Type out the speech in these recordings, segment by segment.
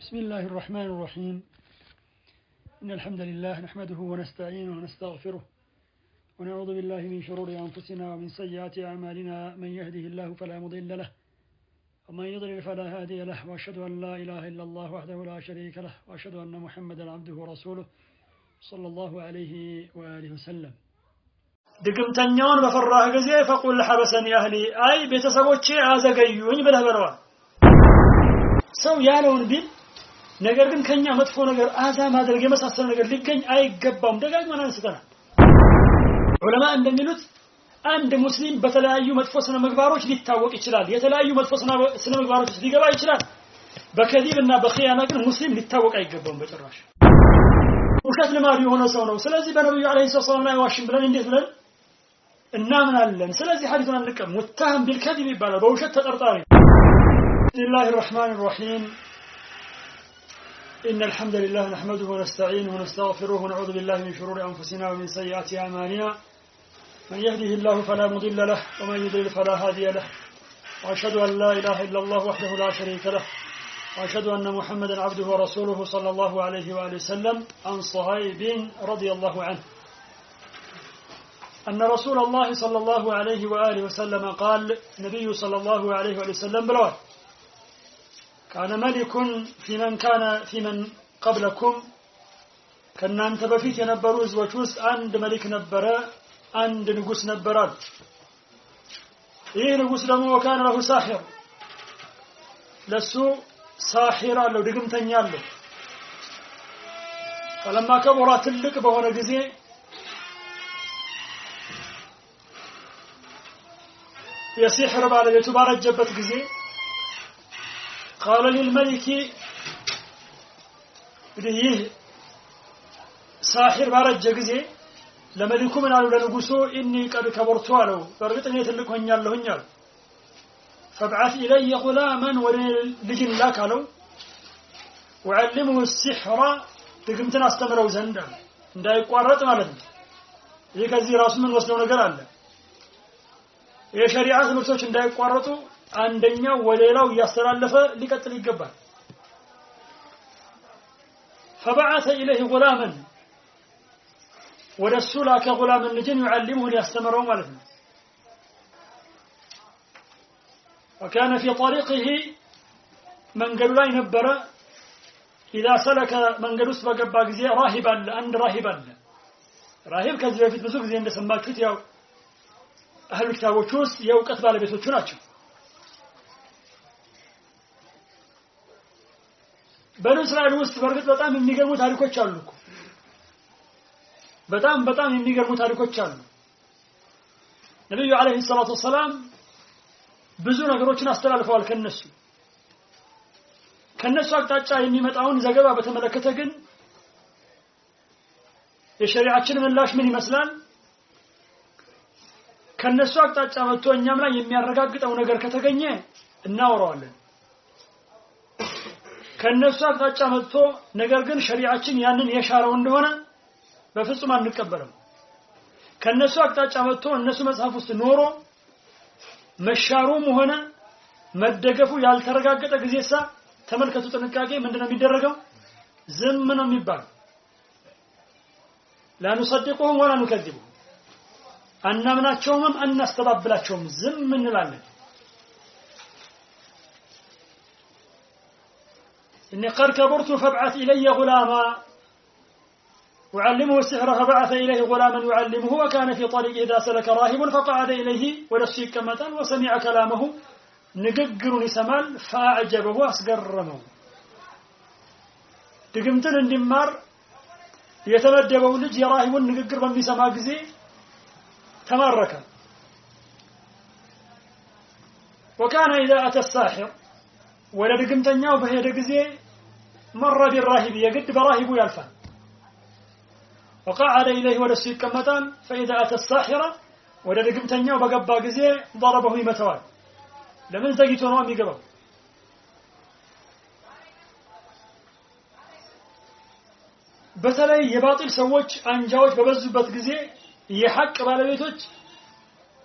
بسم الله الرحمن الرحيم إن الحمد لله نحمده ونستعينه ونستغفره ونعوذ بالله من شرور أنفسنا ومن سيئات أعمالنا من يهده الله فلا مضل له ومن يضلل فلا هادي له وأشهد أن لا إله إلا الله وحده لا شريك له وأشهد أن محمدا عبده ورسوله صلى الله عليه وآله وسلم ድግምተኛውን በፈራህ ጊዜ فقل حبسني أهلي أي ቤተሰቦቼ አዘገዩኝ ብለህ በለዋ ሰው ያለውን ቢል ነገር ግን ከኛ መጥፎ ነገር አዛ ማድረግ የመሳሰለ ነገር ሊገኝ አይገባም ደጋግመን አንስተናል ዑለማ እንደሚሉት አንድ ሙስሊም በተለያዩ መጥፎ ስነ ምግባሮች ሊታወቅ ይችላል የተለያዩ መጥፎ ስነ ምግባሮች ሊገባ ይችላል በከዲብና በኺያና ግን ሙስሊም ሊታወቅ አይገባም በጭራሽ ውሸት ልማድ የሆነ ሰው ነው ስለዚህ በነብዩ አለይሂ ሰላም ላይ ዋሽን ብለን እንዴት ብለን እናምናለን ስለዚህ ሐዲሱን አንቀም ሙተሃም ቢልከዲብ ይባላል በውሸት ተጠርጣሪ ቢስሚላሂር ረህማኒር ረሂም إن الحمد لله نحمده ونستعينه ونستغفره ونعوذ بالله من شرور أنفسنا ومن سيئات أعمالنا من يهده الله فلا مضل له ومن يضلل فلا هادي له وأشهد أن لا إله إلا الله وحده لا شريك له وأشهد أن محمدا عبده ورسوله صلى الله عليه وآله وسلم عن صهيب رضي الله عنه أن رسول الله صلى الله عليه وآله وسلم قال النبي صلى الله عليه وآله وسلم بلوه كان ملك في من قبلكم كان أنت بفيت ينبروا إزوجوس عند ملك نبرا عند نقوس نبرات إيه نقوس لهم وكان له ساحر لسو ساحرا لو دقم تنيال له فلما كبرت اللك بهنا جزي يسيحر بعد يتبارك جبت جزي قال للملك بديه ساحر بارج جزي لملكو من قالوا لنقصو إني قد كبرت له برغتني تلك هنيال فابعث إلي غلاما ولجن لا قالوا وعلمه السحر تقمتنا استمروا زندا እንዳ ይቋረጥ ማለት ነው ይሄ ከዚህ ራሱ ምን ወስደው ነገር አለ የሸሪዓ ትምህርቶች እንዳይቋረጡ አንደኛው ወሌላው ያስተላልፈ ሊቀጥል ይገባል فبعث إليه غلاما ورسول كغلام النجن يعلمه ليستمروا ማለት ነው وكان في طريقه من قال لا ينبر إذا سلك من قلوس بقبا ጊዜ راهب አለ አንድ راهب አለ راهب ከዚህ በፊት ብዙ ጊዜ እንደሰማችሁት ያው አህሉ ኪታቦች ውስጥ የእውቀት ባለቤቶቹ ናቸው በኑ እስራኤል ውስጥ በርግጥ በጣም የሚገርሙ ታሪኮች አሉ እኮ በጣም የሚገርሙ ታሪኮች አሉ ነብዩ አለይሂ ሰላቱ ወሰለም ብዙ ነገሮችን አስተላልፈዋል ከነሱ አቅጣጫ የሚመጣውን ዘገባ በተመለከተ ግን የሸሪዓችን ምላሽ ምን ይመስላል ከነሱ አቅጣጫ መጥቶ እኛም ላይ የሚያረጋግጠው ነገር ከተገኘ እናወራዋለን ከነሱ አቅጣጫ መጥቶ ነገር ግን ሸሪዓችን ያንን የሻረው እንደሆነ በፍጹም አንቀበልም ከነሱ አቅጣጫ መጥቶ እነሱ መጽሐፍ ውስጥ ኖሮ መሻሩም ሆነ መደገፉ ያልተረጋገጠ ጊዜሳ ተመልከቱ ጥንቃቄ ምንድነው የሚደረገው ዝም ነው የሚባለው لا نصدقهم ولا نكذبهم አናምናቸውም አናስተባብላቸውም ዝም እንላለን إني قد كبرت فابعث إلي غلاما وعلمه السحر فبعث إليه غلاما يعلمه وكان في طريقه إذا سلك راهب فقعد إليه ولسيك كمتان وسمع كلامه نققر نسمال فأعجبه أسقرمه تقمتن اندمار يتمدبه لج راهب نققر من نسمال قزي تمرك وكان إذا أتى الساحر ولا دقمتنياو بهيدا غزي مر بالراهب يقد براهب يلفا وقعد إليه ولا سيكمتان فإذا أتى الساحرة ولا دقمتنياو بقبا غزي ضربه يمتوال لمن زقيتو نوامي قبل በተለይ የባጢል ሰዎች አንጃዎች በበዙበት ጊዜ የሐቅ ባለቤቶች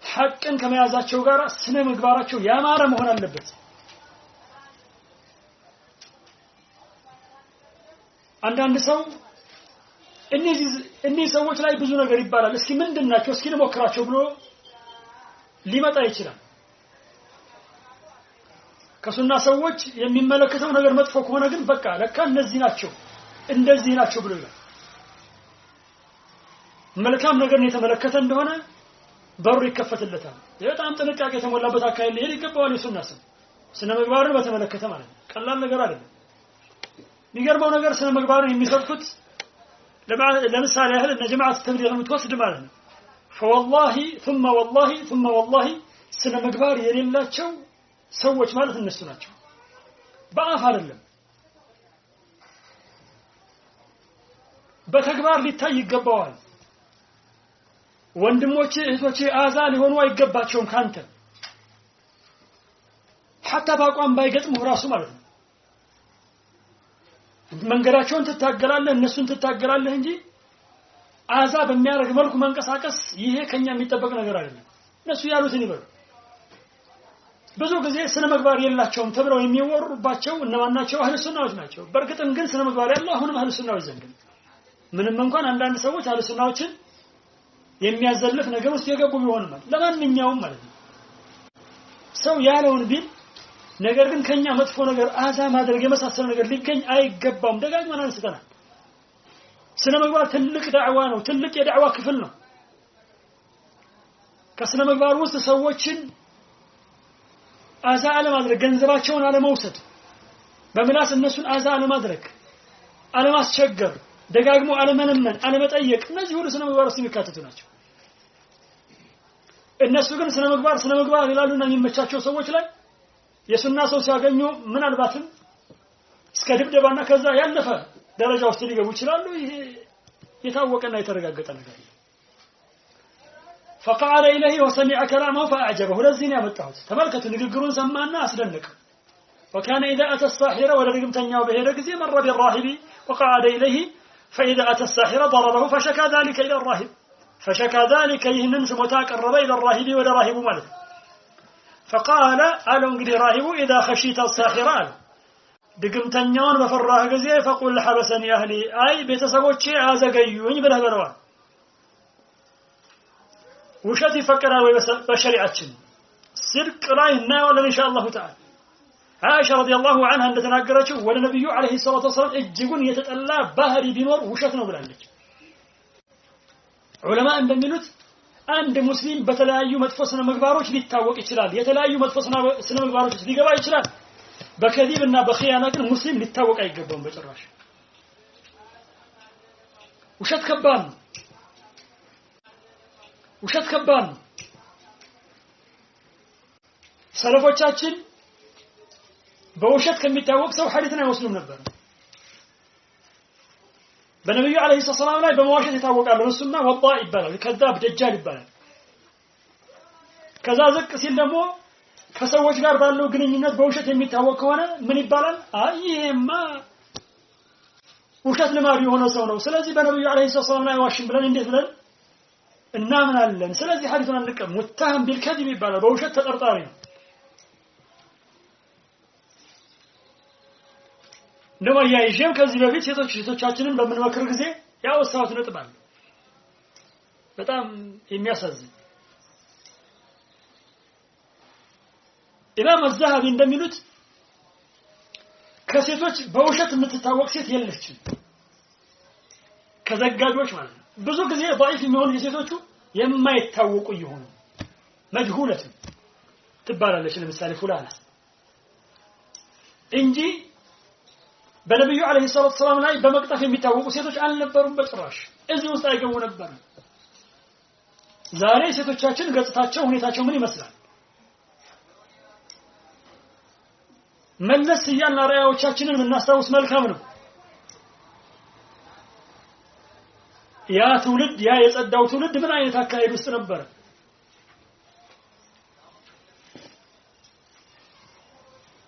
ሐቅን ከመያዛቸው ጋር ስነ ምግባራቸው ያማረ መሆን አለበት አንዳንድ ሰው እነዚህ ሰዎች ላይ ብዙ ነገር ይባላል እስኪ ምንድናቸው እስኪ ልሞክራቸው ብሎ ሊመጣ ይችላል ከሱና ሰዎች የሚመለከተው ነገር መጥፎ ከሆነ ግን በቃ ለካ እነዚህ ናቸው እንደዚህ ናቸው ብሎ ይላል መልካም ነገርን የተመለከተ እንደሆነ በሩ ይከፈትለታል በጣም ጥንቃቄ የተሞላበት አካሄድ ሊሄድ ይገባዋል የሱና ሰው ስነ ምግባርን በተመለከተ ማለት ነው ቀላል ነገር አይደለም የሚገርመው ነገር ስነ ምግባርን የሚሰብኩት ለምሳሌ ያህል እነ ጀማዓት ተብሊግ የምትወስድ ማለት ነው فوالله ثم والله ስነ ምግባር የሌላቸው ሰዎች ማለት እነሱ ናቸው በአፍ አይደለም በተግባር ሊታይ ይገባዋል ወንድሞቼ እህቶቼ አዛ ሊሆኑ አይገባቸውም ካንተ حتى ባቋም ባይገጥሙ ራሱ ማለት ነው መንገራቸውን ተታገላለህ እነሱን ተታገላለህ እንጂ አዛ በሚያረግ መልኩ መንቀሳቀስ ይሄ ከኛ የሚጠበቅ ነገር አይደለም እነሱ ያሉትን ይበሉ ብዙ ጊዜ ስነ ምግባር የላቸውም ተብለው የሚወሩባቸው እነማናቸው አህለ ሱናዎች ናቸው በርግጥም ግን ስነ ምግባር ያለው አሁንም አህለ ሱናዎች ዘንድ ምንም እንኳን አንዳንድ ሰዎች አህለ ሱናዎችን የሚያዘልፍ ነገር ውስጥ የገቡ ቢሆንም ለማንኛውም ማለት ነው ሰው ያለውን ቢል ነገር ግን ከኛ መጥፎ ነገር አዛ ማድረግ የመሳሰለ ነገር ሊገኝ አይገባም ደጋግመን አንስተናል ስነ ምግባር ትልቅ ዳዕዋ ነው ትልቅ የዳዕዋ ክፍል ነው ከስነ ምግባር ውስጥ ሰዎችን አዛ አለማድረግ ገንዘባቸውን አለመውሰድ በምላስ እነሱን አዛ አለማድረግ አለማስቸገር ደጋግሞ አለመለመን አለመጠየቅ እነዚህ ሁሉ ስነ ምግባር ውስጥ የሚካተቱ ናቸው እነሱ ግን ስነ ምግባር ይላሉና የሚመቻቸው ሰዎች ላይ የሱና ሰው ሲያገኙ ምናልባትም እስከ ድብደባና ከዛ ያለፈ ደረጃ ውስጥ ሊገቡ ይችላሉ ይሄ የታወቀና የተረጋገጠ ነገር ነው فقال إليه وسمع كلامه فأعجبه لذين يمتعوت تملكت نقرون سمانا أسدنك وكان إذا أتى الساحرة ولدقم تنياو بهيرك زي مر بالراهب وقعد إليه فإذا أتى الساحرة ضربه فشكى ذلك إلى الراهب فشكى ذلك يهنن سمتاك الربا إلى الراهب ولا راهب ملك فقال ألون قد راهب إذا خشيت الساحرة دقم تنياون بفراه قزي فقل حبسني أهلي أي بيتسبوت شيء عازقيوني بله بلوان وشات يفكرها بشريعتين صدق راينا ولا إن شاء الله تعالى عائشة رضي الله عنها أن تناقرته والنبي عليه الصلاة والسلام اجيقون يتتألى باهري بنور وشاتنا بلانك علماء እንደሚሉት አንድ ሙስሊም በተለያዩ መጥፎ ስነ ምግባሮች ሊታወቅ ይችላል የተለያዩ መጥፎ ስነ ምግባሮች ሊገባ ይችላል በከዲብና በኺያና ግን ሙስሊም ሊታወቅ አይገባውም በጭራሽ ውሸት ከባድ ነው ሰለፎቻችን በውሸት ከሚታወቅ ሰው ሐዲስን አይወስዱም ነበር በነብዩ አለይሂ ሰላም ላይ በመዋሸት ይታወቃሉ እሱና ወጣ ይባላል ከዛብ ደጃል ይባላል ከዛ ዝቅ ሲል ደግሞ ከሰዎች ጋር ባለው ግንኙነት በውሸት የሚታወቅ ከሆነ ምን ይባላል አይሄማ ውሸት ልማድ የሆነ ሰው ነው ስለዚህ በነብዩ አለይሂ ሰላም ላይ ዋሽን ብለን እንዴት ብለን እናምናለን ስለዚህ ሐዲሱን አንቀም ሙታህም ቢልከذب ይባላል በውሸት ተጠርጣሪ ነው ነው ያይጀም ከዚህ በፊት ሴቶቻችንን በመንመክር ጊዜ ያወሳሁት ነጥብ አለ በጣም የሚያሳዝን ኢማም አልዛሃቢ እንደሚሉት ከሴቶች በውሸት የምትታወቅ ሴት የለችም ከዘጋጆች ማለት ነው ብዙ ጊዜ ضعيف የሚሆኑ የሴቶቹ የማይታወቁ ይሆኑ መጅሁለት ትባላለች ለምሳሌ ፉላና እንጂ በነብዩ አለይሂ ሰላቱ ሰላም ላይ በመቅጠፍ የሚታወቁ ሴቶች አልነበሩም በጭራሽ እዚህ ውስጥ አይገቡ ነበር ዛሬ ሴቶቻችን ገጽታቸው ሁኔታቸው ምን ይመስላል መለስ ያና ራያዎቻችንን እናስታውስ መልካም ነው ያ ትውልድ ያ የጸዳው ትውልድ ምን አይነት አካሄድ ውስጥ ነበር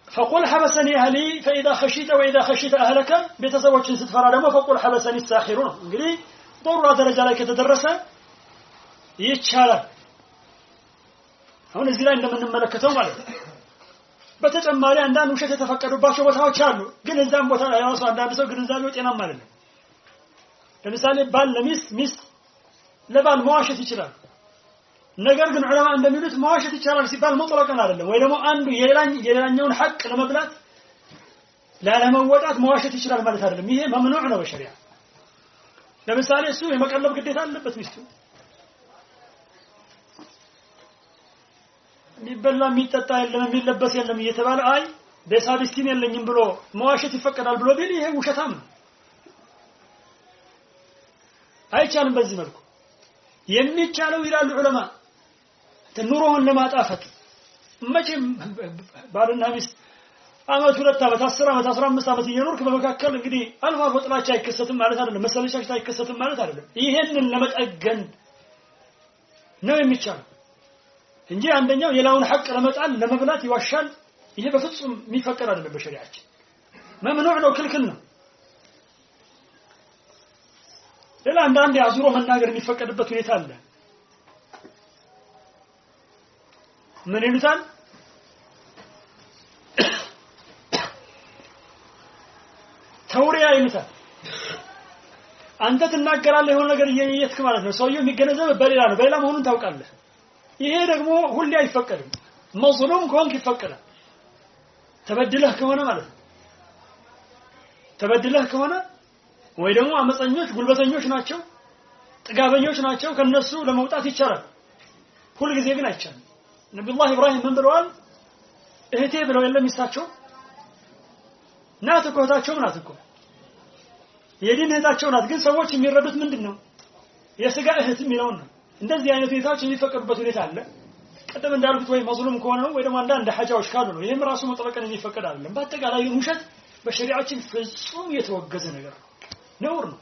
فقل حبسني أهلي فإذا خشيت وإذا خشيت أهلك بتزوجين ستفرا دمو فقل حبسني الساحرون እንግዲህ ضرورة درجة ላይ ከተደረሰ ይቻላል አሁን እዚህ ላይ እንደምንመለከተው ማለት ነው በተጨማሪ አንዳንድ ውሸት የተፈቀዱባቸው ቦታዎች አሉ ግን እዛም ቦታ ላይ ራሱ አንዳንድ ሰው ግንዛቤው ጤናማ አይደለም ለምሳሌ ባል ለሚስት ሚስት ለባል መዋሸት ይችላል ነገር ግን ዑለማ እንደሚሉት መዋሸት ይችላል ሲባል ሙጥለቀን አይደለም ወይ ደግሞ አንዱ የሌላኛውን ሐቅ ለመብላት ላለመወጣት መዋሸት ይችላል ማለት አይደለም ይሄ መምኑዕ ነው በሸሪዓ ለምሳሌ እሱ የመቀለብ ግዴታ አለበት ሚስቱ የሚበላ የሚጠጣ የለም የሚለበስ የለም እየተባለ አይ በሳቢስቲን የለኝም ብሎ መዋሸት ይፈቀዳል ብሎ ቢል ይሄ ውሸታም ነው አይቻልም በዚህ መልኩ የሚቻለው ይላሉ ዑለማ ተኑሮን ለማጣፈጥ መቼም ባልና ሚስት አመት 2 አመት 10 አመት 15 አመት እየኖርክ በመካከል እንግዲህ አልፎ አልፎ ጥላቻ አይከሰትም ማለት አይደለም መሰለሻሽ አይከሰትም ማለት አይደለም ይሄንን ለመጠገን ነው የሚቻለው እንጂ አንደኛው የላውን ሐቅ ለመጣል ለመብላት ይዋሻል ይሄ በፍጹም የሚፈቀድ አይደለም በሸሪዓችን መምኑዕ ነው ክልክል ነው ሌላ አንዳንድ ያዙሮ መናገር የሚፈቀድበት ሁኔታ አለ ምን ይሉታል ተውሪያ ይሉታል አንተ ትናገራለህ የሆነ ነገር እየየትክ ማለት ነው ሰውየው የሚገነዘብ በሌላ ነው በሌላ መሆኑን ታውቃለህ ይሄ ደግሞ ሁሌ አይፈቀድም መዝሉም ከሆንክ ይፈቀዳል ተበድለህ ከሆነ ማለት ነው ተበድለህ ከሆነ ወይ ደግሞ አመፀኞች ጉልበተኞች ናቸው ጥጋበኞች ናቸው ከነሱ ለመውጣት ይቻላል ሁሉ ጊዜ ግን አይቻልም ነብዩላህ ኢብራሂም ምን ብለዋል እህቴ ብለው የለም ይሳቸው ናትኮታቸው ናትኮ የዲን እህታቸው ናት ግን ሰዎች የሚረዱት ምንድነው የስጋ እህት የሚለው ነው እንደዚህ አይነት ሁኔታዎች የሚፈቀዱበት ሁኔታ አለ ቀደም እንዳልኩት ወይ መዝሉም ከሆነ ነው ወይ ደግሞ አንዳንድ ሐጃዎች ካሉ ነው ይሄም ራሱ መጠበቅን የሚፈቀድ አይደለም በአጠቃላይ ውሸት በሸሪዓችን ፍጹም የተወገዘ ነገር ነው ነውር ነው